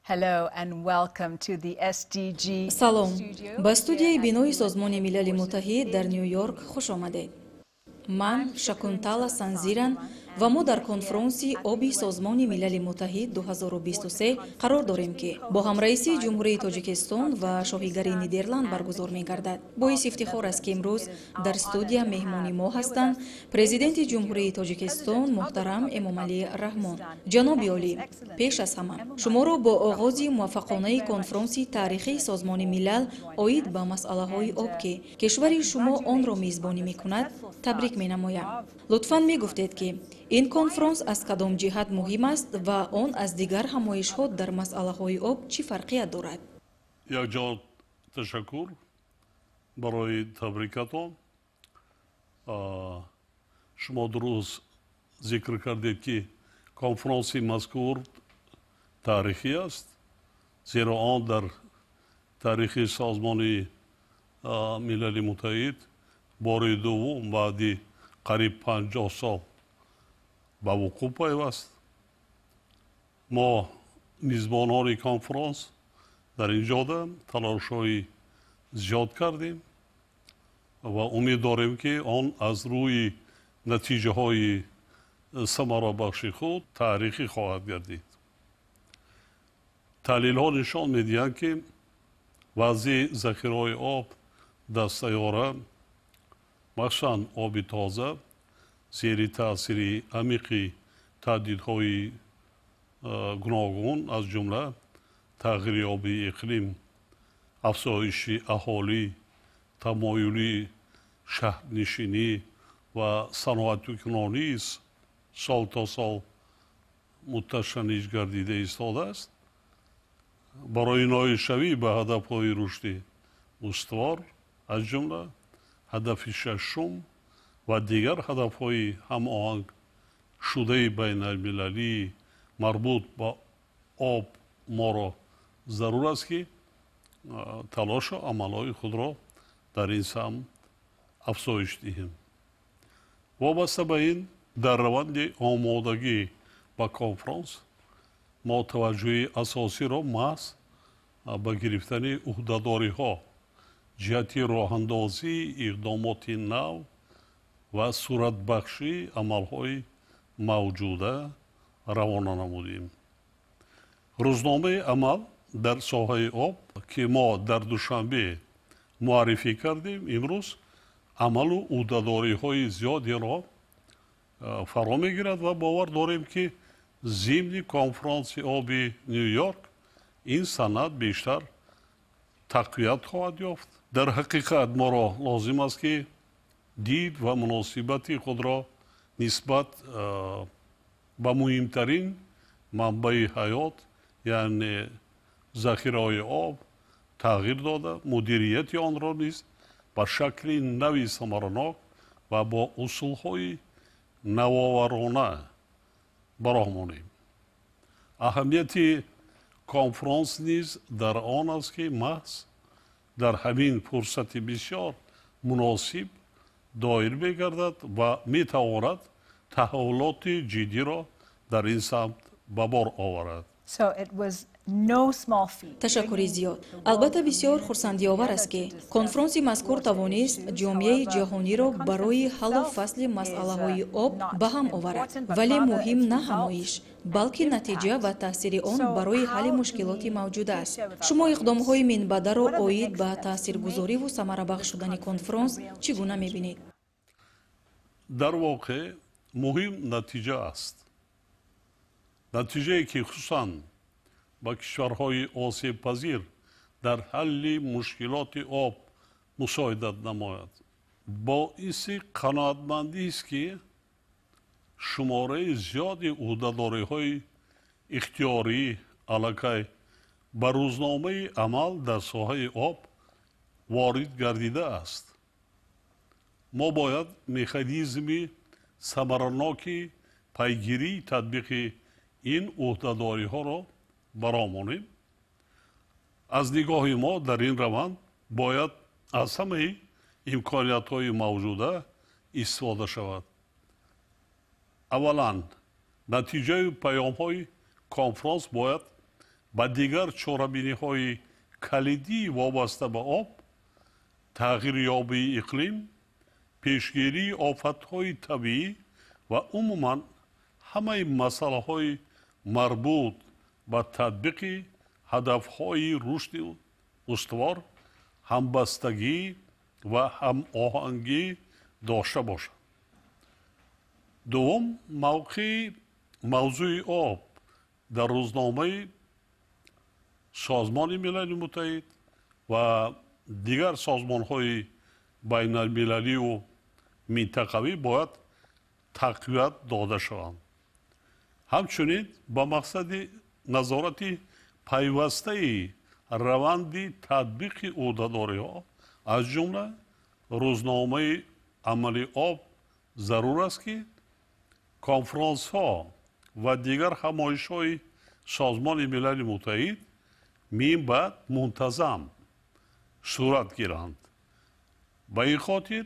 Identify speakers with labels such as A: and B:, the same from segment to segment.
A: Hello and welcome to the SDG
B: Салом.
A: studio.
B: Ба студияи бинои Созмони Милали Муттаҳид дар Нью-Йорк хуш омадед. Ман Шакунтала Санзиран ва мо дар конфронси оби Созмони Милали Муттаҳид 2023 қарор дорем ки бо ҳамраиси Ҷумҳурии Тоҷикистон ва шоҳигари Нидерланд баргузор мегардад. Боиси ифтихор аст ки имрӯз дар студия меҳмони мо ҳастанд Президенти Ҷумҳурии Тоҷикистон муҳтарам Эмомалӣ Раҳмон. Ҷаноби олӣ, пеш аз ҳама шуморо бо оғози муваффақонаи конфронси таърихии Созмони Милал оид ба масъалаҳои об ки кишвари шумо онро мизбонӣ мекунад табрик менамоям. Лутфан мегуфтед ки ин конфронс аз кадом ҷиҳат муҳим аст ва он аз дигар ҳамоишҳо дар масъалаҳои об чӣ фарқият дорад?
C: Якҷоҳат ташаккур барои табрикатон. Шумо дуруст зикр кардед ки конфронси мазкур таърихӣ аст, зеро он дар таърихи Созмони Милали Муттаҳид бори дуввум баъди қариб 50 сол ба вуқӯъ пайваст. Мо мизбонони конфронс дар ин ҷода талошҳои зиёд кардем ва умед дорем ки он аз рӯи натиҷаҳои самарабахши худ таърихӣ хоҳад гардид. таҳлилҳо нишон медиҳанд ки вазъи захираҳои об дар сайёра махсусан оби тоза зери таъсири амиқи таҳдидҳои гуногун аз ҷумла тағйири обии иқлим, афзоиши аҳолӣ, тамоюли шаҳрнишинӣ ва саноатукунонӣ сол то сол муташанниж гардида истодааст. барои ноилшавӣ ба ҳадафҳои рушди устувор аз ҷумла ҳадафи шашум ва дигар ҳадафҳои ҳамоҳанг шудаи байналмилалӣ марбут ба об моро зарур аст ки талошу амалҳои худро дар ин самт афзоиш диҳем. вобаста ба ин дар раванди омодагӣ ба конфронс мо таваҷҷӯҳи асосиро маҳз ба гирифтани уҳдадориҳо ҷиҳати роҳандозии иқдомоти нав ва суратбахшии амалҳои мавҷуда равона намудем. рӯзномаи амал дар соҳаи об ки мо дар душанбе муаррифӣ кардем имрӯз амалу уҳдадориҳои зиёдеро фаро мегирад ва бовар дорем ки зимни конфронси оби Нью-Йорк ин санад бештар тақвият хоҳад ёфт. дар ҳақиқат моро лозим аст ки дид ва муносибати худро нисбат ба муҳимтарин манбаи ҳаёт яъне захираҳои об тағйир дода мудирияти онро низ ба шакли нави самаранок ва бо усулҳои навоварона бароҳ монем. аҳамияти конфронс низ дар он аст ки маҳз дар ҳамин фурсати бисёр муносиб доир мегардад ва метавонад таҳаввулоти ҷиддиро дар ин самт ба бор оварад.
B: Ташаккури зиёд. Албатта бисёр хурсандиовар аст ки конфронси мазкур тавонист ҷомеаи ҷаҳониро барои ҳаллу фасли масъалаҳои об ба ҳам оварад. Вале муҳим на ҳамоиш, балки натиҷа ва таъсири он барои ҳалли мушкилоти мавҷуда аст. Шумо иқдомҳои минбаъдаро оид ба таъсиргузориву самарабахш шудани конфронс чӣ гуна мебинед?
C: дар воқеъ муҳим натиҷа аст. натиҷае ки хусусан ба кишварҳои осебпазир дар ҳалли мушкилоти об мусоидат намояд. боиси қаноатмандист ки шумораи зиёди уҳдадориҳои ихтиёрӣ аллакай ба рӯзномаи амал дар соҳаи об ворид гардидааст. мо бояд механизми самараноки пайгирии татбиқи ин уҳдадориҳоро баромонем. аз нигоҳи мо дар ин раванд бояд аз ҳамаи имкониятҳои мавҷуда истифода шавад. аввалан натиҷаи паёмҳои конфронс бояд ба дигар чорабиниҳои калидӣ вобаста ба об, тағйирёбии иқлим, пешгирии офатҳои табиӣ ва умуман ҳамаи масъалаҳои марбут ба татбиқи ҳадафҳои рушди устувор, ҳамбастагӣ ва ҳамоҳангӣ дошта бошад. дуввум, мавқеи мавзӯи об дар рӯзномаи созмони милали муттаҳид ва дигар созмонҳои байналмилалию минтақавӣ бояд тақвият дода шаванд. ҳамчунин ба мақсади назорати пайвастаи раванди татбиқи ӯҳдадориҳо аз ҷумла рӯзномаи амалии об зарур аст ки конферансҳо ва дигар ҳамоишҳои созмони милали муттаҳид минбаъд мунтазам сурат гиранд. ба ин хотир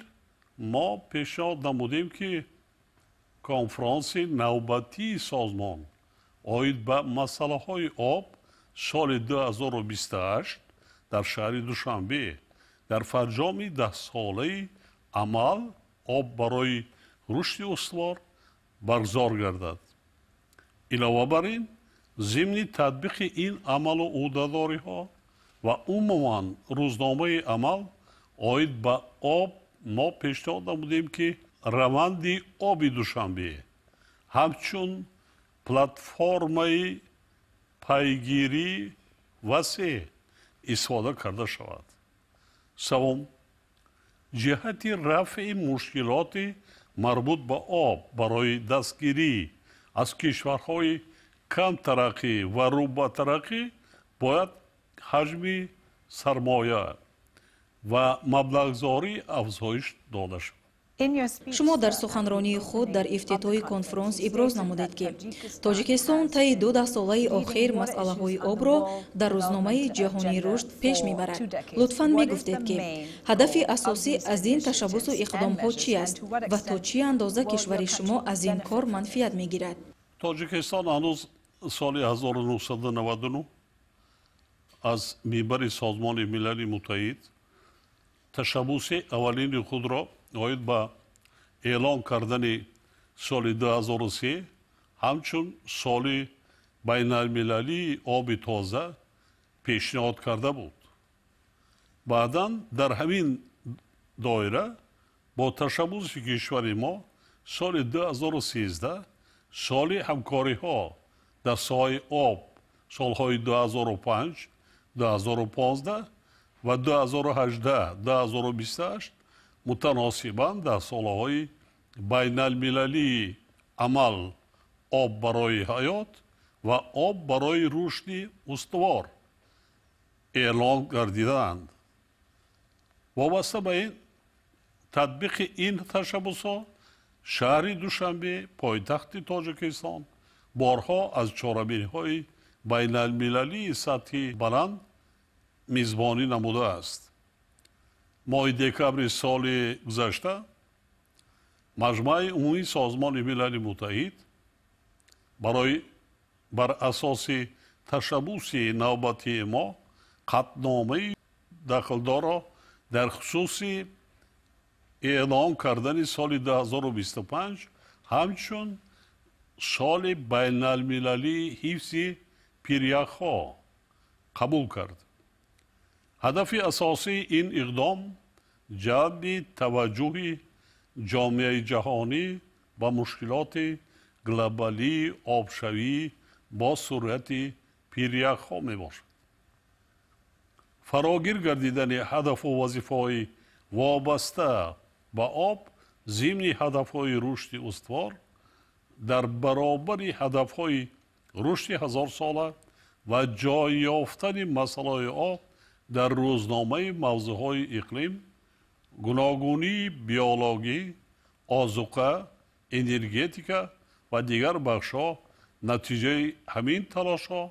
C: мо пешниҳод намудем ки конферанси навбатии созмон оид ба масъалаҳои об соли 2028 дар шаҳри душанбе дар фарҷоми 10-солаи амал об барои рушди устувор баргзор гардад. илова бар ин, зимни татбиқи ин амалу ӯҳдадориҳо ва умуман рӯзномаи амал оид ба об мо пешниҳод намудем ки раванди оби душанбе ҳамчун платформаи пайгирии васеъ истифода карда шавад. савум, ҷиҳати рафъи мушкилоти марбут ба об барои дастгирӣ аз кишварҳои камтараққӣ ва рӯбатараққӣ бояд ҳаҷми сармоя ва маблағзорӣ афзоиш дода шавад.
B: шумо дар суханронии худ дар ифтитоҳи конферанс иброз намудед ки тоҷикистон таи 2 солаи охир масъалаҳои обро дар рӯзномаи ҷаҳонии рушд пеш мебарад. лутфан мегуфтед ки ҳадафи асосӣ аз ин ташаббусу иқдомҳо чӣ аст ва то чӣ андоза кишвари шумо аз ин кор манфиат мегирад?
C: тоҷикистон ҳанӯз соли 1999 аз минбари созмони милали муттаҳид ташаббуси аввалини худро оид ба эълон кардани соли 2003 ҳамчун соли байналмилалии оби тоза пешниҳод карда буд. баъдан дар ҳамин доира бо ташаббуси кишвари мо соли 2013 соли ҳамкориҳо дар соҳаи об солҳои 2005, 2015 ва 2018-2028 мутаносибан дар солҳои байналмилалии амал об барои ҳаёт ва об барои рушди устувор эълон гардидаанд. вобаста ба ин татбиқи ин ташаббусҳо шаҳри душанбе пойтахти тоҷикистон борҳо аз чорабиниҳои байналмилалии сатҳи баланд мизбонӣ намудааст. моҳи декабри соли гузашта маҷмӯаи умумии созмони милали муттаҳид бар асоси ташаббуси навбатии мо қатъномаи дахлдорро дар хусуси эълон кардани соли 2025 ҳамчун соли байналмилалии ҳифзи пиряхҳо қабул кард. ҳадафи асосии ин иқдом ҷалби таваҷҷӯҳи ҷомеаи ҷаҳонӣ ба мушкилоти глобалии обшавӣ бо суръати пиряхҳо мебошад. фарогир гардидани ҳадафу вазифаҳои вобаста ба об зимни ҳадафҳои рушди устувор дар баробари ҳадафҳои рушди ҳазорсола ва ҷой ёфтани масъалаҳои об дар рӯзномаи мавзӯъҳои иқлим, гуногунии биологӣ, озуқа, энергетика ва дигар бахшҳо натиҷаи ҳамин талошҳо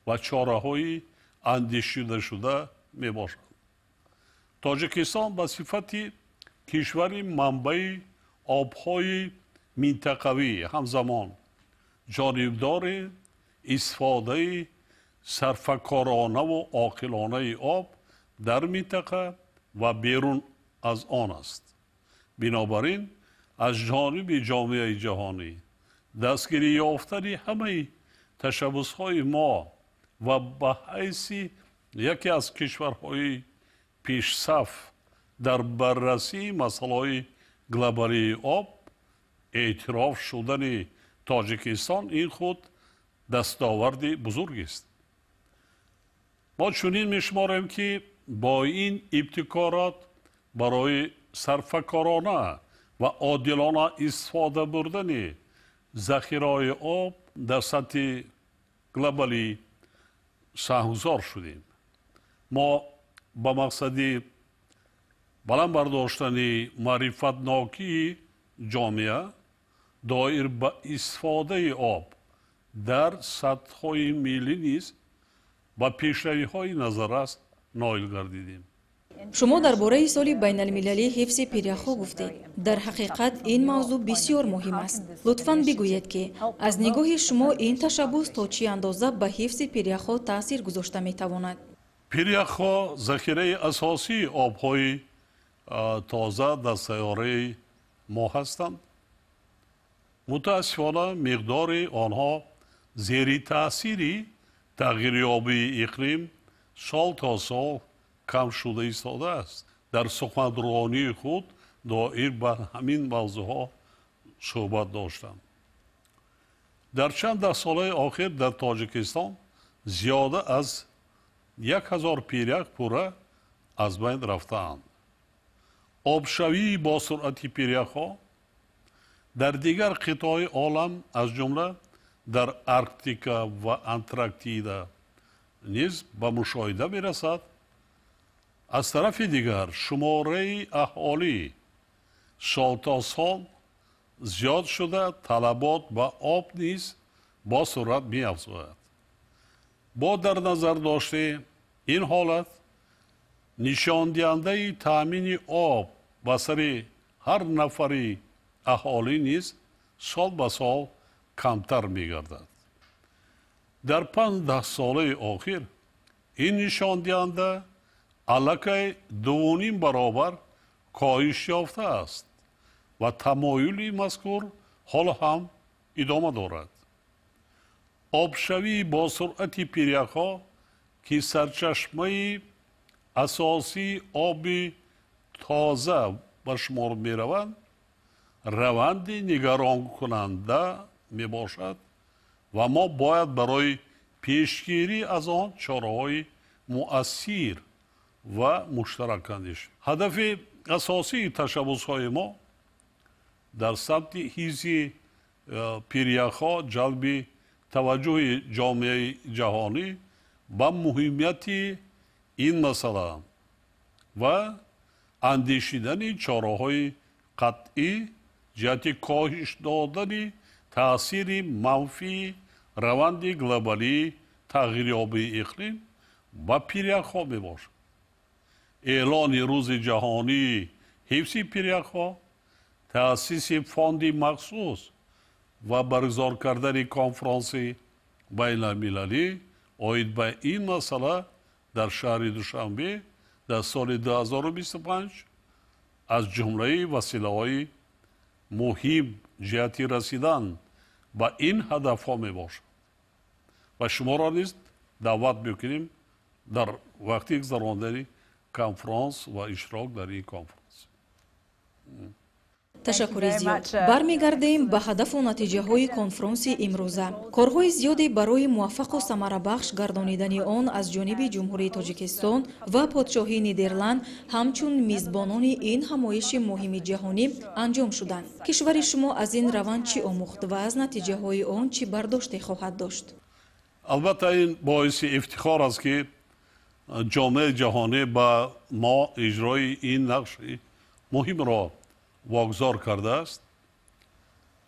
C: ва чораҳои андешидашуда мебошад. тоҷикистон ба сифати кишвари манбаи обҳои минтақавӣ ҳамзамон ҷонибдори истифодаи صرفه‌کارانه و عاقلانه آب در منطقه و بیرون از آن است. بنابراین از جانب جامعه جهانی دستگیری یافتن همه تشبس‌های ما و به حیث یکی از کشورهای پیشصف در بررسی مسائل گلوبالی آب اعتراف شدن تاجیکستان این خود دستاورد بزرگ است. ما چنین می‌شماریم که با این ابتکارات برای صرفه‌کارانه و عادلانه استفاده بردن ذخیره‌های آب در سطح گلوبالی سهمگذار شدیم. ما با مقصد بلند برداشتن معرفتناکی جامعه دایر به استفاده آب در سطح‌های ملی نیز با پیشروی‌های نظررس نائل گردیدیم.
B: شما درباره سال بین المللی حفظ پیره‌ها گفتید. در حقیقت این موضوع بسیار مهم است. لطفاً بگویید که از نگاه شما این تشبس تا چه اندازه به حفظ پیره‌ها تاثیر گذاشته می‌تواند؟
C: پیره‌ها ذخیره اساسی آب‌های تازه در سیاره ما هستند. متاسفانه مقدار آنها زیر تأثیر تغییر آبی اقلیم سال تا سال کم شده ایستاده است. در سخنرانی خود دایر به همین موضوعها صحبت داشتم. در چند ده سال آخر در تاجیکستان زیاده از 1000 پیرک پوره از بین رفتند. آبشوی با سرعت پیرک‌ها در دیگر قطعه‌های عالم از جمله در ارکتیکا و انتارکتیدا نیز به مشاهده می‌رسد. از طرف دیگر شماره اهالی سال تا سال زیاد شده طلبات به آب نیز با سرعت می‌افزاید. با در نظر داشته این حالت نشان دهنده تامین آب به سر هر نفری اهالی نیز سال به سال کمتر می‌گردد. در 15 ساله آخر این نشان دهنده علاقه 2.5 برابر کاهش یافته است و تمایل مذکور حال هم ادامه دارد. آبشوی با سرعت پیرک‌ها که سرچشمه اساسی آب تازه به شمار می روند روند نگران کننده می باشد و ما باید برای پیشگیری از آن چاره‌های مؤثر و مشترک اندیشیم. هدف اساسی تشبس‌های ما در سطح حفظ پیرک‌ها جلب توجه جامعه جهانی به مهمیت این مسئله و اندیشیدن چاره‌های قطعی جهت کاهش دادن تأثیر منفی روند گلوبالی تغییر آبی اقلیم با پیرک‌ها میباشد. اعلان روز جهانی حفظ پیرک‌ها، تأسیس فوند مخصوص و برگزار کردن کنفرانس بین المللی آید به این مسئله در شهر دوشنبه در سال 2025 از جمله وسیله‌های مهم جهت رسیدن به این هدف‌ها میباشد و شما را نیز دعوت میکنیم در وقتی گذراندن کنفرانس و اشتراک در این کنفرانس.
B: تشکر زیاد. برمیگردیم به هدف و نتیجه های کنفرانس امروزه. کارهای زیادی برای موفق و ثمره بخش گردانیدن آن از جانب جمهوری تاجیکستان و پادشاهی نیدرلند همچون میزبانان این همایش مهم جهانی انجام شدند. کشور شما از این روند چی آموخت و از نتیجه های آن چی برداشت خواهد داشت؟
C: البته این باعث افتخار است که جامعه جهانی با ما اجرای این نقش مهم را واگذار کرده است.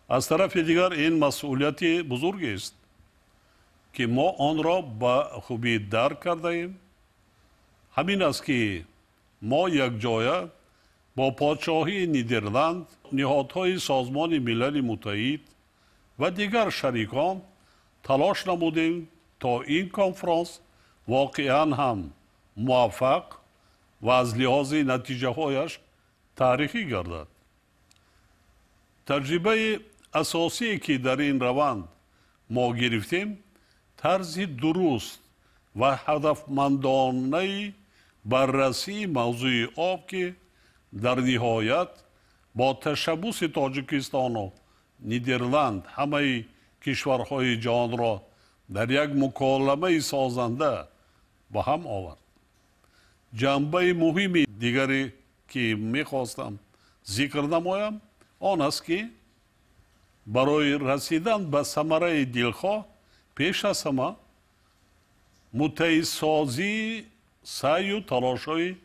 C: از طرف دیگر این مسئولیت بزرگ است که ما آن را با خوبی درک کرده ایم. همین است که ما یک جایه با پادشاهی نیدرلند، نهادهای سازمان ملل متحد و دیگر شریکان تلاش نمودیم تا این کنفرانس واقعا هم موفق و از لحاظ نتیجه هایش تاریخی گردد. تجربه اساسی که در این روند ما گرفتیم طرز درست و هدفمندانه بررسی موضوع آب که در نهایت با تشبوس تاجیکستان و نیدرلند همه کشورهای جهان را در یک مکالمه سازنده با هم آورد. جنبه مهم دیگری که میخواستم ذکر نمایم آن است که برای رسیدن به ثمره دلخواه پیش از همه متحد سازی سعی و تلاش‌های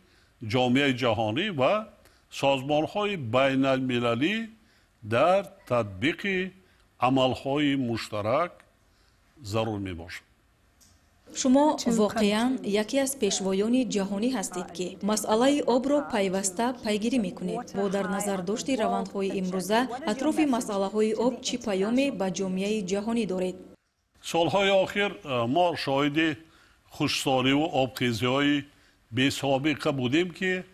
C: جامعه جهانی و سازمان‌های بین المللی در تطبیق عمل‌های مشترک ضرور می‌باشد.
B: شما واقعاً یکی از پیشوایان جهانی هستید که مسئله آب را پیوسته پیگیری میکنید. با در نظر داشت روندهای امروزه اطراف مسئله‌های آب چی پیامی به جامعه جهانی دارید؟
C: سالهای آخر ما شاهد خشکسالی و آبخیزی‌های بی‌سابقه بودیم که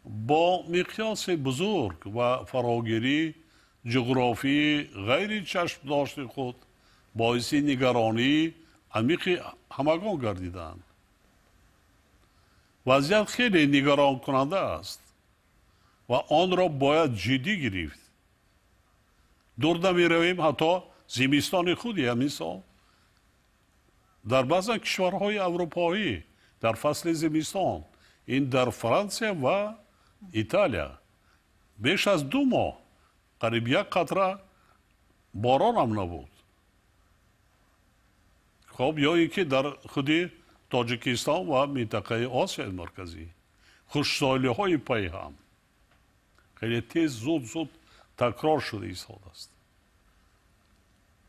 C: با مقیاس بزرگ و فراگیری جغرافی غیر چشم داشت خود باعث نگرانی عمیق همگان گردیدند. وضعیت خیلی نگران کننده است و آن را باید جدی گرفت. دور نمی رویم حتی زمستان خودی همین سال در بعضی کشورهای اروپایی در فصل زمستان، این در فرانسه و ایتالیا بیش از 2 ماه قریب 1 قطره باران هم نبود. خب یا اینکه در خود تاجیکستان و منطقه آسیا مرکزی خشکسالی های پی هم خیلی تیز زود تکرار شده ایستاده است.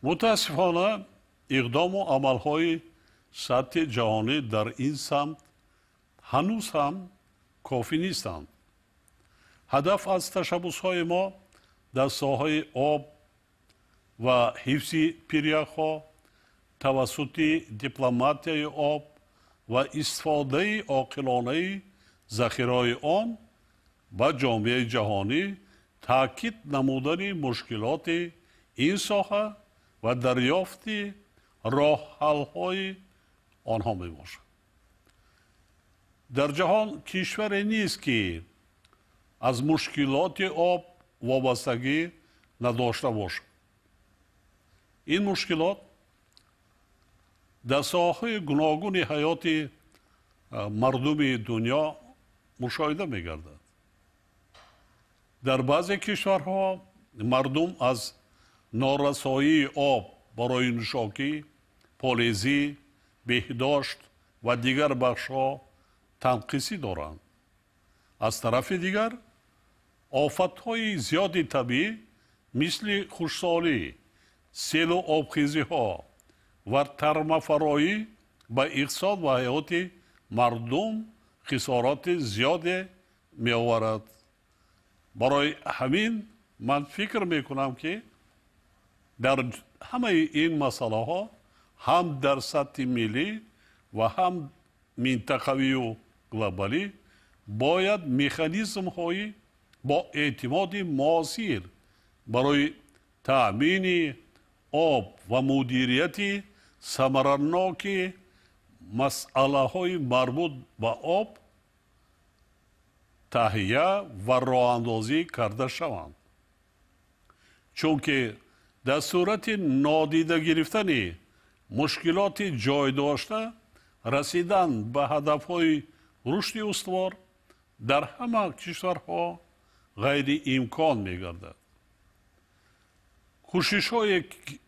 C: متاسفانه اقدام و عمل های سطح جهانی در این سمت هنوز هم کافی نیستند. هدف از تشبوس های ما در ساحه آب و حفظ پیریخ ها توسط دیپلماتیای آب و استفاده عاقلانه ذخیره‌های آن با جامعه جهانی تاکید نمودن مشکلات این ساحه و دریافت راه حل‌های آنها میباشد. در جهان کشوری نیست که از مشکلات آب وابستگی نداشته باشد. این مشکلات در ساحه گوناگون حیات مردم دنیا مشاهده می‌گردد. در بعضی کشورها مردم از نارسایی آب برای نوشاکی، پالیزی، بهداشت و دیگر بخش‌ها تنقیصی دارند. از طرف دیگر آفت‌های زیاد طبیعی مثل خشکسالی، سیل و آبخیزی‌ها و ترمفرایی با اقتصاد و حیات مردم خسارات زیاد می آورد. برای همین من فکر می کنم که در همه این مسئله ها هم در سطح ملی و هم منطقوی و گلوبالی باید مکانیزم های با اعتماد موثر برای تأمین آب و مدیریت ثمرناک مسئله های مربوط به آب تهیه و راه اندازی کرده شوند. چون که در صورت نادیده گرفتن مشکلات جای داشته رسیدن به هدف های رشد استوار در همه کشورها غیر امکان می گردد. کوشش های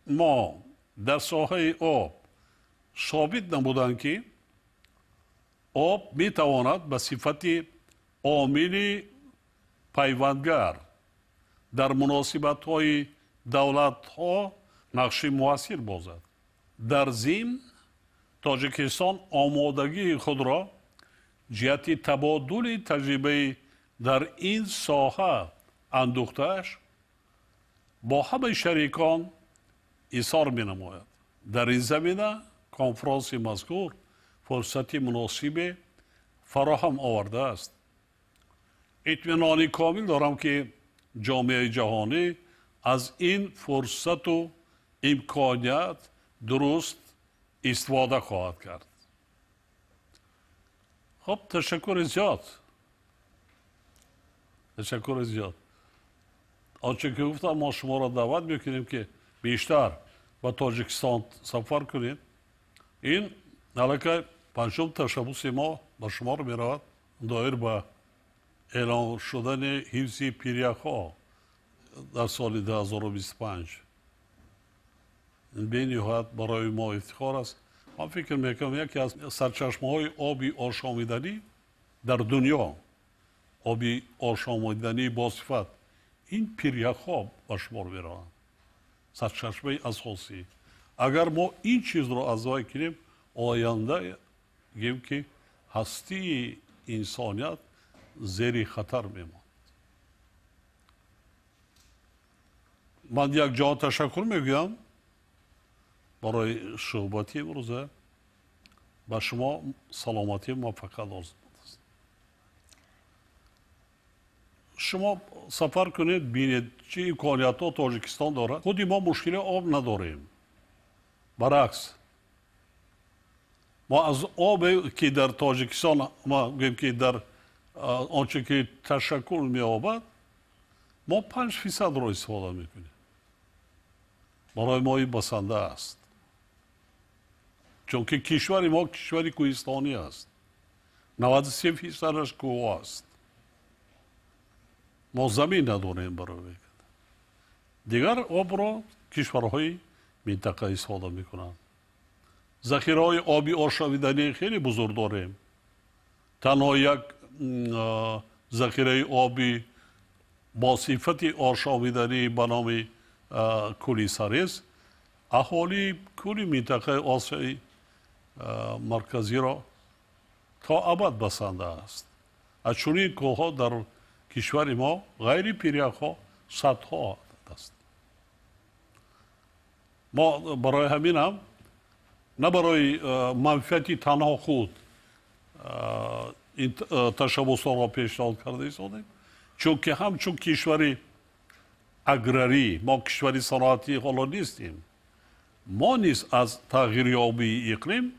C: ما در ساحه آب ثابت نمودند که آب می تواند به صفت عامل پیوندگر در مناسبت های دولت ها نقش موثر بازد. در ضمن تاجیکستان آمادگی خود را جهت تبادل تجربه در این ساحه اندوخته‌اش با همه شریکان اظهار می نماید. در این زمینه کنفرانسی مذکور فرصتی مناسب فراهم آورده است. اطمینان کامل دارم که جامعه جهانی از این فرصت و امکانیت درست استفاده خواهد کرد. خب تشکر زیاد. آنچه که گفتم ما شما را دعوت میکنیم که بیشتر به تاجیکستان سفر کنید. این علاقه پنجم تشبوس ما به شما رو میرود دایر به اعلان شدن حفظ پیریک‌ها در سال 2025. این به نهایت برای ما افتخار است. من فکر میکنم یکی از سرچشمه‌های آبی آشامیدنی در دنیا، آبی آشامیدنی با صفت، این پیریک‌ها به شمار میروند. سرچشمه اساسی. اگر ما این چیز رو از وی کنیم، آینده گیم که هستی انسانیت زیر خطر میماند. من یک جا تشکر میگویم برای صحبتی امروزه. به شما سلامتی موفقیت آرزو می‌کنم. شما سفر کنید بینید چه امکانیت ها تاجیکستان دارد. خودی ما مشکل آب نداریم. برعکس ما از آب که در تاجیکستان ما گویم که در آنچه که تشکل می‌یابد ما 5% را استفاده میکنیم. برای ما این بسنده است. چون که کشور ما کشوری کوهستانی است. 93%اش کوه است. ما زمین نداریم برای بگید. دیگر آب را کشورهای منطقه استفاده میکنند. ذخیره‌های آبی آشامیدنی خیلی بزرگ داریم. تنها یک ذخیره آبی با صفت آشامیدنی به نام کولی سریس اهالی کلی منطقه آسیای مرکزی را تا ابد بسنده است. از چنین کوه‌ها در کشور ما غیر پیریک‌ها صدها است. ما برای همین هم نه برای منفعتی تنها خود این تشبوس را پیشنهاد کرده ایستادیم، چون که همچون کشوری اگراری ما کشوری صنعتی حالا نیستیم. ما نیز از تغییر آبی اقلیم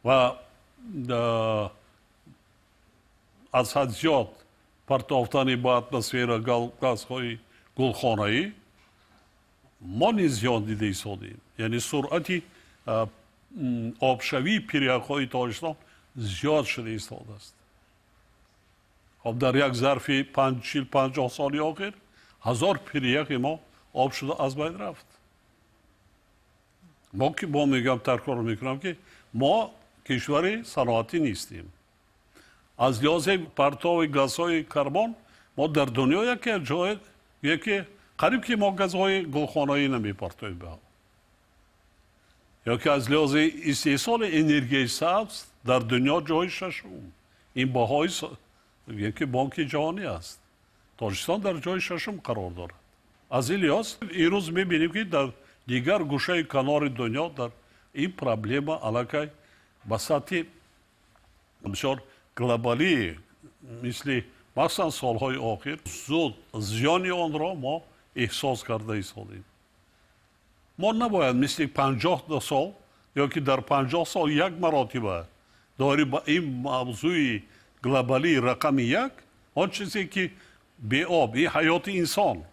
C: و از حد زیاد پرتافتن به اتمسفر گازهای گلخانه‌ای ما نیز زیان دیده ایستادیم. یعنی سرعتی آبشوی پیریک‌های تاجیکستان زیاد شده ایستاده است. خب در یک ظرف 50 سال آخر 1000 پیریک ما آب شده از بین رفت. ما که با میگم تکرار میکنم که ما کشور صنعتی نیستیم. از لحاظ پرتاب گازهای کربن ما در دنیا یکی قریب که ما گازهای گلخانه‌ای نمیپرتابیم به هوا. یا که از لحاظ استحصال انرژی سبز در دنیا جای ششم. این باهای یکی بانک جهانی است. تاجیکستان در جای ششم قرار دارد. از این لحاظ این روز میبینیم که در دیگر گوشه کنار دنیا در این پرابلم علاقه به سطح بسیار گلوبالی مثل مثلا سالهای آخر زود زیانی آن را ما احساس کرده ایستادیم. ما نباید مثل 50 سال یا که در 50 سال یک مراتبه داری با این موضوع گلوبالی رقم یک آن چیزی که به آب این حیات انسان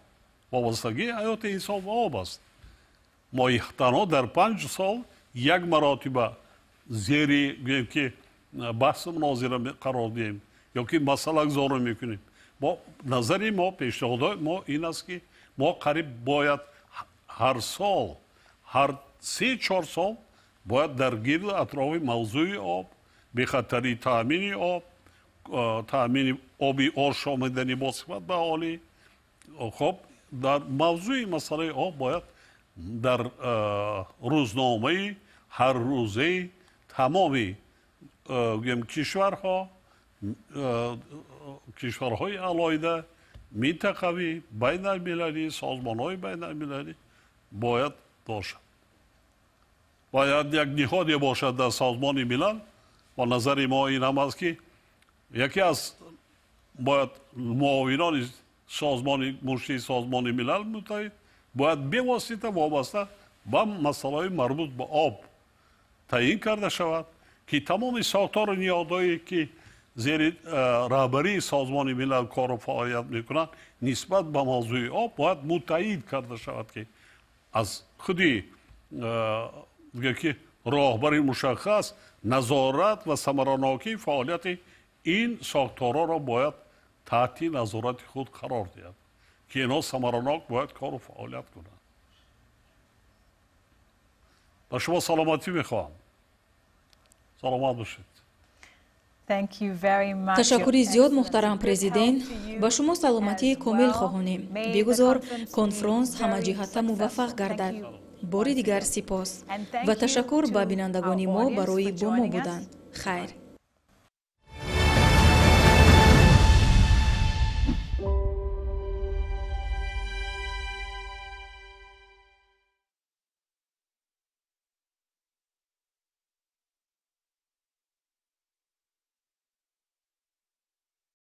C: وابستگی حیات انسان به آب است. ما تنها در 5 سال یک مراتبه زیر گویم که بحث مناظره قرار دهیم یا که مسئله گذاری میکنیم. ما نظری ما پیشنهاد ما این است که ما قریب باید هر سال هر 3-4 سال باید در گرد اطراف موضوع آب به خاطر تامین آب تامین آبی آشامیدنی با صفت به عالی خب در موضوع مسئله آب باید در روزنامه هر روزه تمامی کشورهای علایده منطقوی بین المللی سازمان‌های بین المللی باید باشد. باید یک نهادی باشد در سازمان ملل و نظر ما این هم است که یکی از باید معاونان سازمان مشتی سازمان ملل متحد باید به واسطه وابسته به مسائل مربوط به آب تعیین کرده شود که تمام ساختار نیازهایی که زیر رهبری سازمان ملل کار و فعالیت میکنند نسبت به موضوع آب باید متعهد کرده شود که از خودی که راهبر مشخص نظارت و ثمراناکی فعالیت این ساختارها را باید تحت نظارت خود قرار دهد که اینا ثمراناک باید کار و فعالیت کنند. با شما سلامتی میخواهم. سلامت باشید.
B: تشکری زیاد محترم پرزیدنت. با شما سلامتی کامل خواهانیم. بگذار کنفرانس همه جهت موفق گردد. باری دیگر سپاس و تشکر به بینندگان ما برای با ما بودن. خیر.